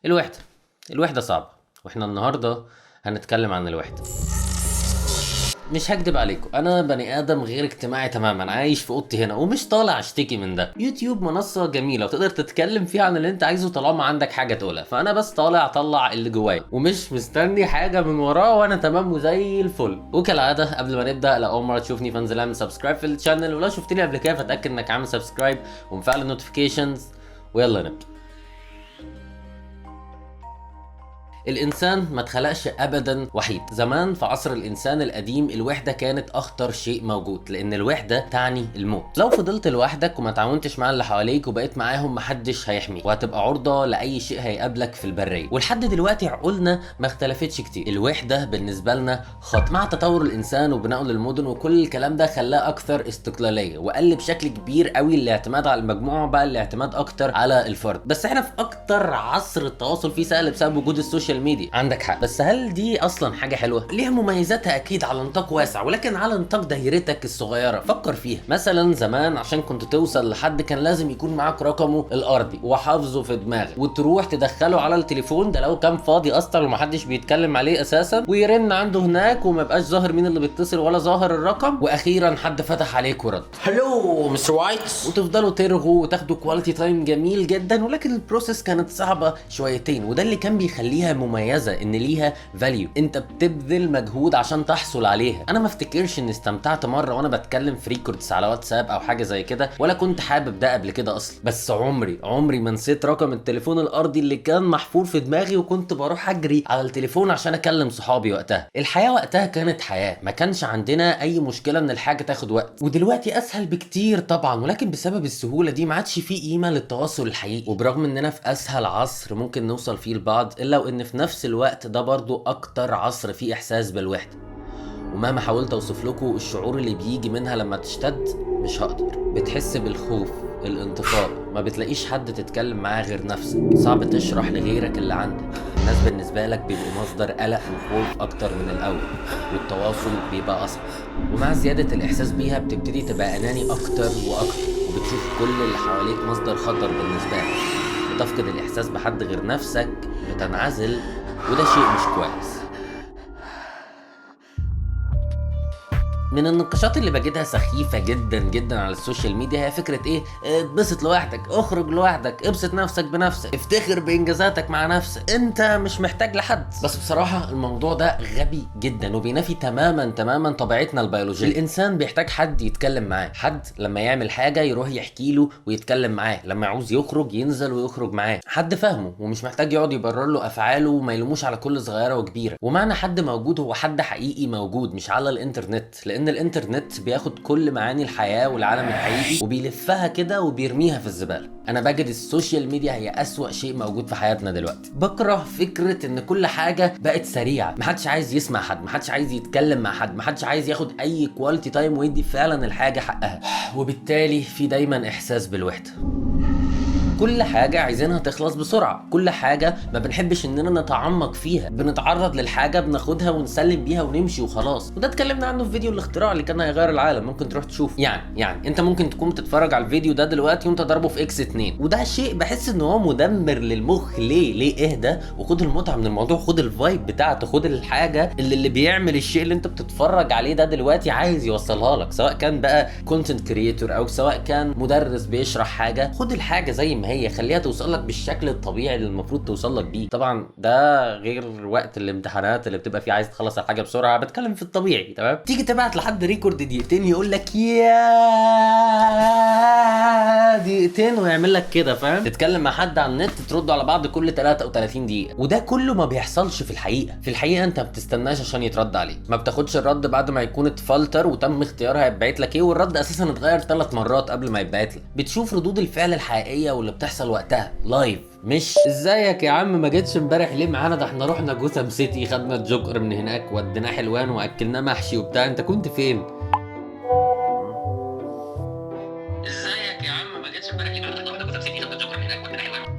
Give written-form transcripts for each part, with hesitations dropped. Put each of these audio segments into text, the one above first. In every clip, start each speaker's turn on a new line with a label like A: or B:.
A: الوحدة. الوحدة صعبة، واحنا النهاردة هنتكلم عن الوحدة. مش هكدب عليكم، انا بني ادم غير اجتماعي تماما، عايش في اوضتي هنا ومش طالع اشتكي من ده. يوتيوب منصة جميلة وتقدر تتكلم فيها عن اللي انت عايزه طالما عندك حاجة تقولها، فانا بس طالع اطلع اللي جوايا ومش مستني حاجة من وراه، وانا تمام وزي الفل. وكالعادة قبل ما نبدا، لو اول مرة تشوفني فانزل اعمل سبسكرايب في الشانل، ولو شفتني قبل كده فتاكد انك عامل سبسكرايب ومفعل النوتيفيكيشنز، ويلا نبدا. الانسان ما اتخلقش ابدا وحيد. زمان في عصر الانسان القديم الوحده كانت اخطر شيء موجود، لان الوحده تعني الموت. لو فضلت لوحدك وما تعاونتش مع اللي حواليك وبقيت معاهم محدش هيحميك، وهتبقى عرضه لاي شيء هيقابلك في البريه. ولحد دلوقتي عقولنا ما اختلفتش كتير، الوحده بالنسبه لنا خط. مع تطور الانسان وبناؤه للمدن وكل الكلام ده خلاه اكثر استقلاليه، وقل بشكل كبير قوي الاعتماد على المجموعه، بقى الاعتماد اكتر على الفرد. بس احنا في اكتر عصر التواصل فيه سهل بسبب وجود السوشيال ميديا. عندك حق، بس هل دي اصلا حاجه حلوه؟ ليها مميزاتها اكيد على نطاق واسع، ولكن على نطاق دايرتك الصغيره فكر فيها. مثلا زمان عشان كنت توصل لحد كان لازم يكون معاك رقمه الارضي وحافظه في دماغك، وتروح تدخله على التليفون ده لو كان فاضي اصلا ومحدش بيتكلم عليه اساسا، ويرن عنده هناك وما يبقاش ظاهر مين اللي بيتصل ولا ظاهر الرقم، واخيرا حد فتح عليك ورد هلو مستر وايت، وتفضلوا ترغوا وتاخدوا كواليتي تايم جميل جدا. ولكن البروسيس كانت صعبه شويتين، وده اللي كان بيخليها مميزه، ان ليها فاليو، انت بتبذل مجهود عشان تحصل عليها. انا ما افتكرش اني استمتعت مره وانا بتكلم في ريكوردز على واتساب او حاجه زي كده، ولا كنت حابب ده قبل كده اصلا. بس عمري ما نسيت رقم التليفون الارضي اللي كان محفور في دماغي، وكنت بروح اجري على التليفون عشان اكلم صحابي. وقتها الحياه وقتها كانت حياه، ما كانش عندنا اي مشكله ان الحاجه تاخد وقت. ودلوقتي اسهل بكتير طبعا، ولكن بسبب السهوله دي ما عادش فيه قيمه للتواصل الحقيقي. وبرغم اننا في اسهل عصر ممكن نوصل فيه لبعض، الا وان في نفس الوقت ده برضو اكتر عصر فيه احساس بالوحده. ومهما حاولت اوصف لكم الشعور اللي بيجي منها لما تشتد مش هقدر. بتحس بالخوف، الانطفاء، ما بتلاقيش حد تتكلم معاه غير نفسك، صعب تشرح لغيرك اللي عندك. الناس بالنسبه لك بيبقوا مصدر قلق وخوف اكتر من الاول، والتواصل بيبقى اصعب. ومع زياده الاحساس بيها بتبتدي تبقى اناني اكتر واكتر، وبتشوف كل اللي حواليك مصدر خطر بالنسبه لك. بتفقد الاحساس بحد غير نفسك، بتنعزل، وده شيء مش كويس. من النقاشات اللي بجدها سخيفة جدا جدا على السوشيال ميديا هي فكرة ايه؟ اتبسط لوحدك، اخرج لوحدك، ابسط نفسك بنفسك، افتخر بانجازاتك مع نفسك، انت مش محتاج لحد. بس بصراحة الموضوع ده غبي جدا وبينافي تماما طبيعتنا البيولوجية. الانسان بيحتاج حد يتكلم معاه، حد لما يعمل حاجة يروح يحكي له ويتكلم معاه، لما يعوز يخرج ينزل ويخرج معاه، حد فاهمه ومش محتاج يقعد يبرر له افعاله وما يلوموش على كل صغيرة وكبيرة. ومعنى حد موجود هو حد حقيقي موجود، مش على الانترنت، لان الانترنت بياخد كل معاني الحياة والعالم الحقيقي وبيلفها كده وبيرميها في الزبالة. انا بجد السوشيال ميديا هي اسوأ شيء موجود في حياتنا دلوقتي. بكره فكرة ان كل حاجة بقت سريعة، محدش عايز يسمع حد، محدش عايز يتكلم مع حد، محدش عايز ياخد اي كواليتي تايم ويدي فعلا الحاجة حقها. وبالتالي في دايما احساس بالوحدة. كل حاجة عايزينها تخلص بسرعة، كل حاجة ما بنحبش اننا نتعمق فيها، بنتعرض للحاجة بناخدها ونسلم بيها ونمشي وخلاص. وده اتكلمنا عنه في فيديو الاختراع اللي كان هيغير العالم، ممكن تروح تشوف. يعني انت ممكن تكون بتتفرج على الفيديو ده دلوقتي وانت ضربه في اكس 2، وده شيء بحس ان هو مدمر للمخ. ليه اهدى وخد المتعة من الموضوع، خد الفايب بتاعته، خد الحاجة اللي بيعمل الشيء اللي انت بتتفرج عليه ده دلوقتي عايز يوصلها لك، سواء كان بقى كونتنت كريتور او سواء كان مدرس بيشرح حاجة. خد الحاجة زي ما هي، خليها توصل لك بالشكل الطبيعي اللي المفروض توصل لك بيه. طبعا ده غير وقت الامتحانات اللي بتبقى فيه عايز تخلص الحاجه بسرعه، بتكلم في الطبيعي تمام. تيجي تبعت لحد ريكورد دقيقتين يقول لك يا دقيقتين ويعمل لك كده، فاهم؟ تتكلم مع حد على النت تردوا على بعض كل 33 دقيقه، وده كله ما بيحصلش في الحقيقه. في الحقيقه انت ما بتستناش عشان يترد عليك، ما بتاخدش الرد بعد ما يكون اتفلتر وتم اختيارها هيتبعت لك ايه، والرد اساسا اتغير 3 مرات قبل ما يتبعت لك. بتشوف ردود الفعل الحقيقيه واللي بتحصل وقتها لايف، مش ازيك يا عم ما جيتش امبارح ليه معانا، ده احنا رحنا جوثام سيتي، خدنا الجوكر من هناك وديناه حلوان واكلناه محشي وبتاع، انت كنت فين؟ ازيك يا عم ما جيتش امبارح ليه معانا، ده احنا رحنا جوثام سيتي، خدنا الجوكر من هناك وديناه حلوان.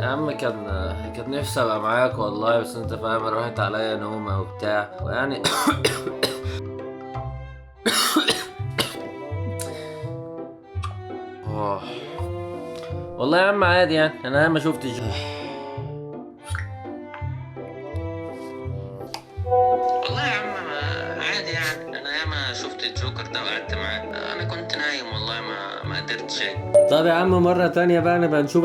A: يا عم كان نفسي ابقى معاك والله، بس انت فاهم راحت عليا نومه وبتاع ويعني والله يا عم عادي، يعني انا ما شفتش شيء. طب يا عم مرة تانية بقى نبقى نشوف.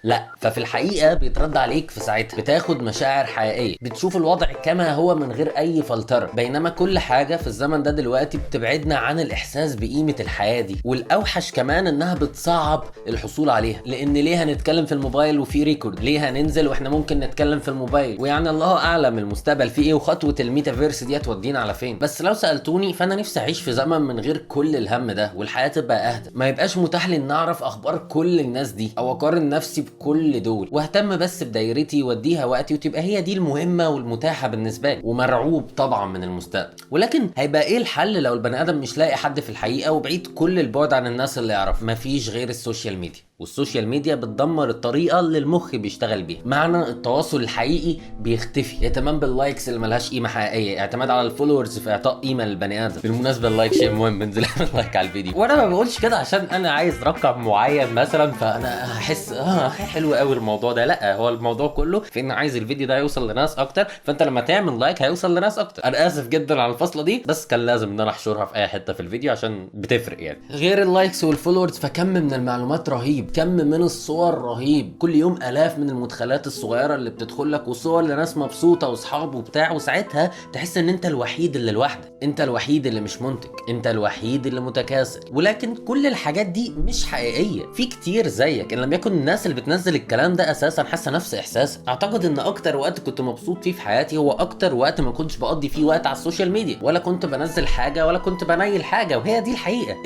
A: لا، ففي الحقيقة بيترد عليك في ساعتها، بتاخد مشاعر حقيقية، بتشوف الوضع كما هو من غير أي فلترة. بينما كل حاجة في الزمن ده دلوقتي بتبعدنا عن الإحساس بقيمة الحياة دي، والأوحش كمان إنها بتصعب الحصول عليها. لأن ليه هنتكلم في الموبايل وفي ريكورد؟ ليه هننزل وإحنا ممكن نتكلم في الموبايل؟ ويعني الله أعلم المستقبل فيه إيه، وخطوة الميتافيرس دي هتودينا على فين. بس لو سألتوني فأنا نفسي أعيش في زمن من غير كل الهم ده، والحياة تبقى أهدى. ما يبقاش متاح لي إن أعرف أخبار كل الناس دي أو أقارن نفسي بكل دول، واهتم بس بدايرتي واديها وقتي، وتبقى هي دي المهمه والمتاحه بالنسبه لي. ومرعوب طبعا من المستقبل. ولكن هيبقى ايه الحل لو البني ادم مش لاقي حد في الحقيقه وبعيد كل البعد عن الناس اللي يعرف؟ مفيش غير السوشيال ميديا. والسوشيال ميديا بتدمر الطريقه اللي المخ بيشتغل بيها. معنى التواصل الحقيقي بيختفي. اهتمام باللايكس اللي ملهاش قيمه حقيقيه، اعتماد على الفولورز في اعطاء قيمه للبني ادم. بالمناسبه اللايك شيء مهم، انزل اعمل لايك على الفيديو. وانا ما بقولش كده عشان انا عايز رقم معين مثلا فانا هحس حلو قوي الموضوع ده. لا، هو الموضوع كله في ان عايز الفيديو ده يوصل لناس اكتر، فانت لما تعمل لايك هيوصل لناس اكتر. انا اسف جدا على الفصله دي، بس كان لازم ان انا احشرها في اي حته في الفيديو عشان بتفرق يعني. غير اللايكس والفولورز، فكم من المعلومات رهيب، كم من الصور رهيب. كل يوم الاف من المدخلات الصغيره اللي بتدخل لك، وصور لناس مبسوطه واصحاب وبتاع، وساعتها تحس ان انت الوحيد اللي لوحدك، انت الوحيد اللي مش منتج، انت الوحيد اللي متكاسل. ولكن كل الحاجات دي مش حقيقيه. في كتير زيك ان لم يكن الناس اللي بتنزل الكلام ده اساسا حاسه نفس احساس. اعتقد ان اكتر وقت كنت مبسوط فيه في حياتي هو اكتر وقت ما كنتش بقضي فيه وقت على السوشيال ميديا، ولا كنت بنزل حاجه ولا كنت بنيل حاجه. وهي دي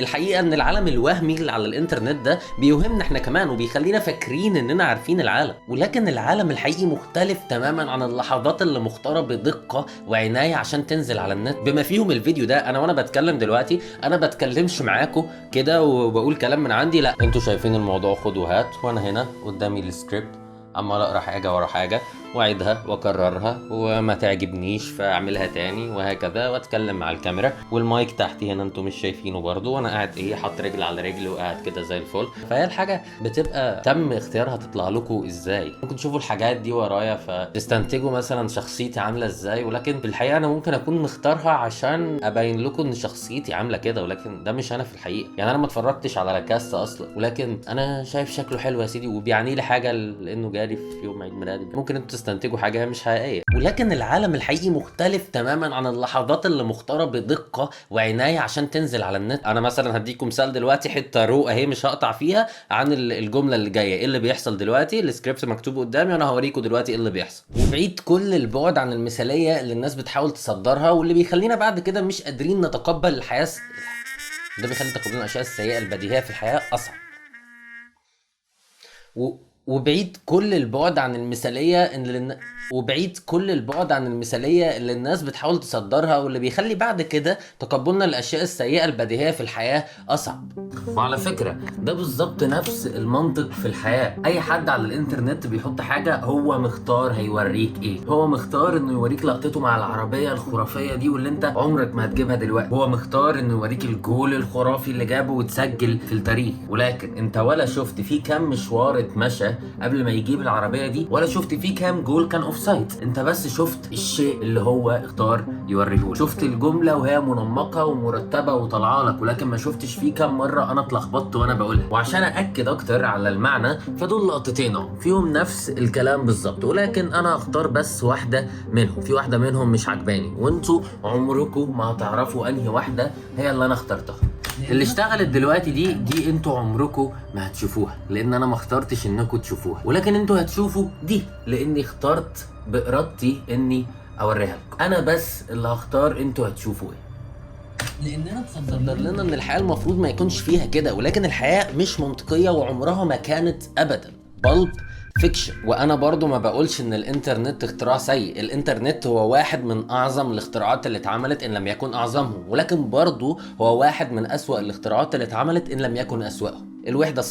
A: الحقيقه ان العالم الوهمي اللي على الانترنت ده بيوهمنا احنا كمان، وبيخلينا فاكرين اننا عارفين العالم. ولكن العالم الحقيقي مختلف تماما عن اللحظات اللي مختاره بدقه وعنايه عشان تنزل على النت، بما فيهم الفيديو ده. وانا بتكلم دلوقتي انا بتكلمش معاكم كده وبقول كلام من عندي، لا، انتوا شايفين الموضوع خد وهات، وانا هنا قدامي السكريبت عمال اقرا حاجه ورا حاجه واعيدها واكررها، وما تعجبنيش فاعملها تاني، وهكذا، واتكلم مع الكاميرا. والمايك تحتي هنا انتم مش شايفينه برضو، وانا قاعد حاطط رجل على رجل وقاعد كده زي الفل. فهي الحاجه بتبقى تم اختيارها تطلع لكم ازاي. ممكن تشوفوا الحاجات دي ورايا فتستنتجوا مثلا شخصيتي عامله ازاي، ولكن في الحقيقه انا ممكن اكون مختارها عشان ابين لكم ان شخصيتي عامله كده، ولكن ده مش انا في الحقيقه. يعني انا ما اتفرجتش على لاكاسا اصلا، ولكن انا شايف شكله حلو يا سيدي وبيعني لي حاجه لانه جالي في يوم عيد ميلادي. ممكن انتوا تستنتجوا حاجه مش حقيقيه. ولكن العالم الحقيقي مختلف تماما عن اللحظات اللي مختاره بدقه وعنايه عشان تنزل على النت. انا مثلا هديكم مثال دلوقتي، حته رو اهي مش هقطع فيها عن الجمله اللي جايه. ايه اللي بيحصل دلوقتي؟ السكريبت مكتوب قدامي وانا هوريكم دلوقتي ايه اللي بيحصل. وبعيد كل البعد عن المثاليه اللي الناس بتحاول تصدرها، واللي بيخلينا بعد كده مش قادرين نتقبل الحياه. ده بيخلي تقبلنا الاشياء السيئه البديهيه في الحياه اصعب. وبعيد كل البعد عن المثاليه اللي الناس بتحاول تصدرها، واللي بيخلي بعد كده تقبلنا الاشياء السيئه البديهيه في الحياه اصعب. وعلى فكره ده بالظبط نفس المنطق في الحياه. اي حد على الانترنت بيحط حاجه هو مختار هيوريك ايه. هو مختار انه يوريك لقطته مع العربيه الخرافيه دي واللي انت عمرك ما هتجيبها دلوقتي. هو مختار انه يوريك الجول الخرافي اللي جابه وتسجل في التاريخ، ولكن انت ولا شفت فيه كام مشوار اتمشى قبل ما يجيب العربيه دي، ولا شفت فيه كام جول كان اوف سايد. انت بس شفت الشيء اللي هو اختار يوريهولك. شفت الجمله وهي منمقه ومرتبه وطالعه لك، ولكن ما شفتش فيه كام مره انا اتلخبطت وانا بقولها. وعشان اكد اكتر على المعنى، فدول لقطتين اهو فيهم نفس الكلام بالظبط، ولكن انا اختار بس واحده منهم. في واحده منهم مش عجباني، وانتوا عمركم ما هتعرفوا انهي واحده هي اللي انا اخترتها. اللي اشتغلت دلوقتي دي انتوا عمركم ما هتشوفوها، لان انا ما اخترتش انكم تشوفوها، ولكن انتوا هتشوفوا دي لاني اخترت بارادتي اني اوريها لكم. انا بس اللي هختار انتوا هتشوفوا ايه، لاننا تصدر لنا ان الحياه المفروض ما يكونش فيها كده. ولكن الحياه مش منطقيه وعمرها ما كانت ابدا. بلب فيكشن. وانا برضو ما بقولش ان الانترنت اختراع سيء. الانترنت هو واحد من اعظم الاختراعات اللي اتعملت ان لم يكن اعظمهم، ولكن برضو هو واحد من اسوأ الاختراعات اللي اتعملت ان لم يكن اسوأهم. الوحدة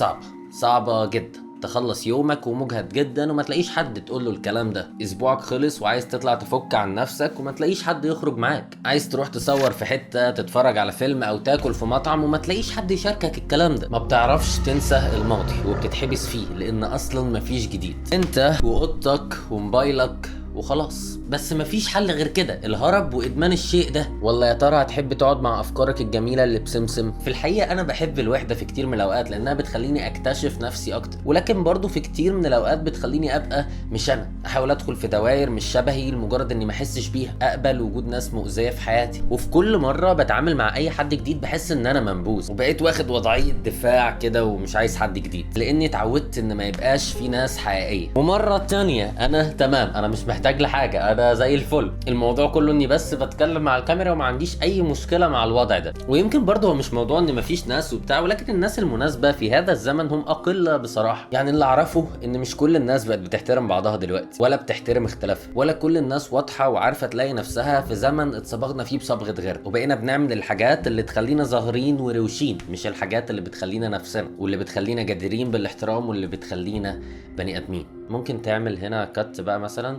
A: صعبة جدا. تخلص يومك ومجهد جدا وما تلاقيش حد تقول له الكلام ده. اسبوعك خلص وعايز تطلع تفك عن نفسك وما تلاقيش حد يخرج معاك. عايز تروح تصور في حتة، تتفرج على فيلم او تاكل في مطعم وما تلاقيش حد يشاركك الكلام ده. ما بتعرفش تنسى الماضي وبتتحبس فيه لان اصلا مفيش جديد. انت واوضتك وموبايلك وخلاص. بس مفيش حل غير كده، الهرب وادمان الشيء ده. ولا يا ترى هتحب تقعد مع افكارك الجميله اللي بسمسم؟ في الحقيقه انا بحب الوحده في كتير من الاوقات لانها بتخليني اكتشف نفسي اكتر، ولكن برضو في كتير من الاوقات بتخليني ابقى مش انا، احاول ادخل في دوائر مش شبهي لمجرد اني ما احسش بيها، اقبل وجود ناس مؤذيه في حياتي. وفي كل مره بتعامل مع اي حد جديد بحس ان انا منبوذ، وبقيت واخد وضعيه دفاع كده ومش عايز حد جديد لاني اتعودت ان ما يبقاش في ناس حقيقيه. ومره تانية انا تمام، انا مش محتاج لحاجه، انا زي الفل. الموضوع كله اني بس بتكلم مع الكاميرا وما عنديش اي مشكله مع الوضع ده. ويمكن برضه هو مش موضوع ان مفيش ناس وبتاع، ولكن الناس المناسبه في هذا الزمن هم اقل بصراحه. يعني اللي اعرفه ان مش كل الناس بقت بتحترم بعضها دلوقتي، ولا بتحترم اختلافها، ولا كل الناس واضحه وعارفه تلاقي نفسها في زمن اتصبغنا فيه بصبغه غير، وبقينا بنعمل الحاجات اللي تخلينا ظاهرين وروشين، مش الحاجات اللي بتخلينا نفسنا واللي بتخلينا جديرين بالاحترام واللي بتخلينا بني ادمين. ممكن تعمل هنا كات بقى مثلا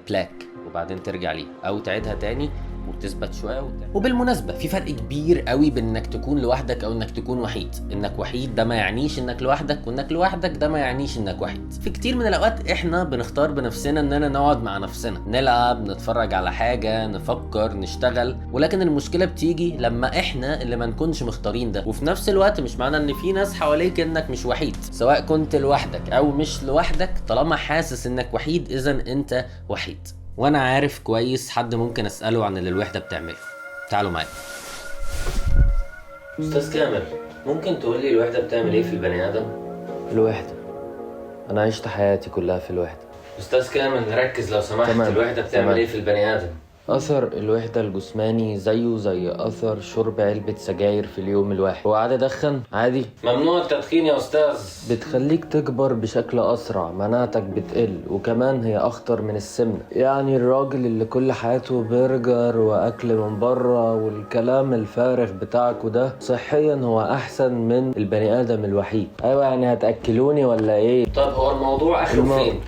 A: بلاك وبعدين ترجع ليه، او تعيدها تاني وتثبت شويه وبالمناسبه في فرق كبير قوي بين انك تكون لوحدك او انك تكون وحيد. انك وحيد ده ما يعنيش انك لوحدك، وانك لوحدك ده ما يعنيش انك وحيد. في كتير من الاوقات احنا بنختار بنفسنا اننا نقعد مع نفسنا، نلعب، نتفرج على حاجه، نفكر، نشتغل، ولكن المشكله بتيجي لما احنا اللي ما نكونش مختارين ده. وفي نفس الوقت مش معنى ان في ناس حواليك انك مش وحيد، سواء كنت لوحدك او مش لوحدك، طالما حاسس انك وحيد اذا انت وحيد. وانا عارف كويس حد ممكن اساله عن اللي الوحده بتعمله. تعالوا معايا. استاذ كامل، ممكن تقول لي الوحده بتعمل ايه في البني ادم؟
B: الوحده، انا عشت حياتي كلها في الوحده.
A: استاذ كامل ركز لو سمحت. الوحده بتعمل ايه في البني ادم؟
B: اثر الوحده الجسماني زيه زي اثر شرب علبه سجاير في اليوم الواحد. هو عادي ادخن؟ عادي.
A: ممنوع التدخين يا استاذ.
B: بتخليك تكبر بشكل اسرع، مناعتك بتقل، وكمان هي اخطر من السمنه. يعني الراجل اللي كل حياته برجر واكل من بره والكلام الفارغ بتاعك ده صحيا هو احسن من البني ادم الوحيد. ايوه يعني هتاكلوني ولا ايه؟
A: طب هو الموضوع اخره فين؟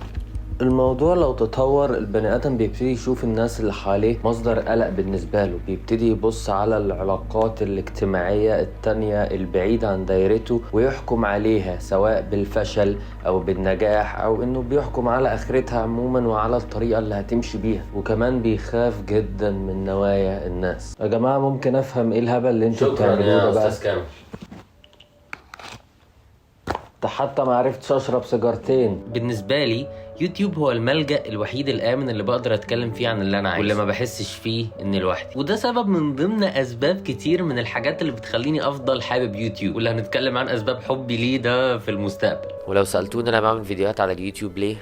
B: الموضوع لو تطور البني ادم بيبتدي يشوف الناس اللي حواليه مصدر قلق بالنسبه له، بيبتدي يبص على العلاقات الاجتماعيه التانية البعيده عن دايرته ويحكم عليها، سواء بالفشل او بالنجاح، او انه بيحكم على اخرتها عموما وعلى الطريقه اللي هتمشي بيها. وكمان بيخاف جدا من نوايا الناس. يا جماعه ممكن افهم ايه الهبل اللي انتوا بتعملوه ده بقى؟
A: استاذ كامل،
B: حتى ما عرفتش اشرب سيجارتين.
A: بالنسبه لي يوتيوب هو الملجأ الوحيد الآمن اللي بقدر اتكلم فيه عن اللي انا عايزه، واللي ما بحسش فيه اني لوحدي. وده سبب من ضمن اسباب كتير من الحاجات اللي بتخليني افضل حابب يوتيوب، واللي هنتكلم عن اسباب حبي ليه ده في المستقبل.
B: ولو سألتوني انا بعمل فيديوهات على اليوتيوب ليه،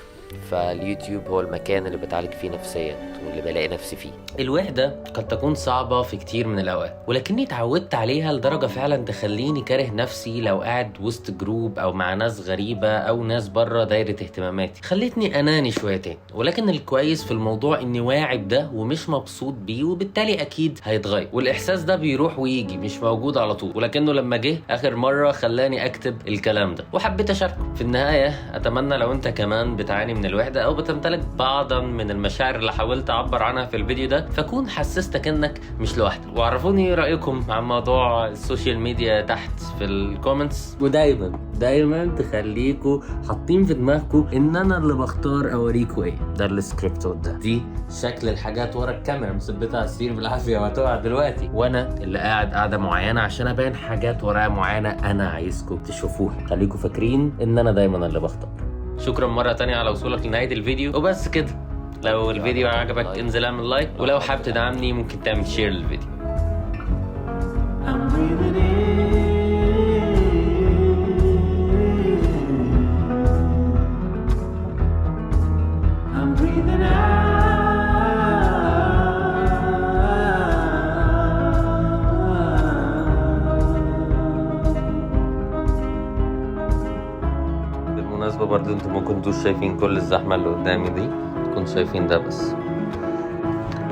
B: فاليوتيوب هو المكان اللي بتعالج فيه نفسيا واللي بلاقي نفسي فيه.
A: الوحدة قد تكون صعبة في كتير من الأوقات، ولكني اتعودت عليها لدرجة فعلا تخليني كاره نفسي لو قاعد وسط جروب أو مع ناس غريبة أو ناس بره دايرة اهتماماتي. خلتني أناني شويتين، ولكن الكويس في الموضوع إني واعي بده ومش مبسوط بيه، وبالتالي أكيد هيتغير. والإحساس ده بيروح ويجي، مش موجود على طول، ولكنه لما جه آخر مرة خلاني أكتب الكلام ده وحبيت أشاركه. في النهاية أتمنى لو أنت كمان بتعاني من الوحدة أو بتمتلك بعضا من المشاعر اللي حاولت أعبر عنها في الفيديو ده، فكون حسستك انك مش لوحدك. وعرفوني ايه رايكم عن موضوع السوشيال ميديا تحت في الكومنتس. ودايما تخليكوا حاطين في دماغكم ان انا اللي بختار اوريكوا ايه. ده السكريبت ده، دي شكل الحاجات ورا الكاميرا مثبتها على السرير بالعافيه وهتقع دلوقتي، وانا اللي قاعد قاعده معينه عشان ابين حاجات ورايا معينه انا عايزكم تشوفوها. خليكوا فاكرين ان انا دايما اللي بختار. شكرا مره تانية على وصولك لنهايه الفيديو، وبس كده. لو الفيديو عجبك انزل اعمل لايك، ولو حابب تدعمني ممكن تعمل شير للفيديو. بالمناسبة برضه انتوا ما كنتوش شايفين كل الزحمة اللي قدامي دي، كنتوا شايفين ده بس.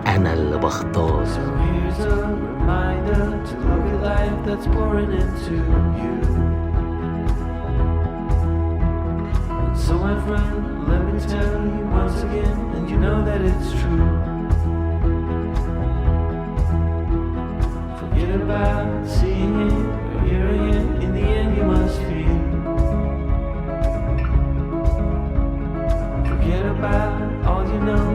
A: أنا اللي بختار. So my friend, let me tell you once again, and you know that it's true. Forget about seeing it or hearing it, in the end you must feel. Forget about all you know.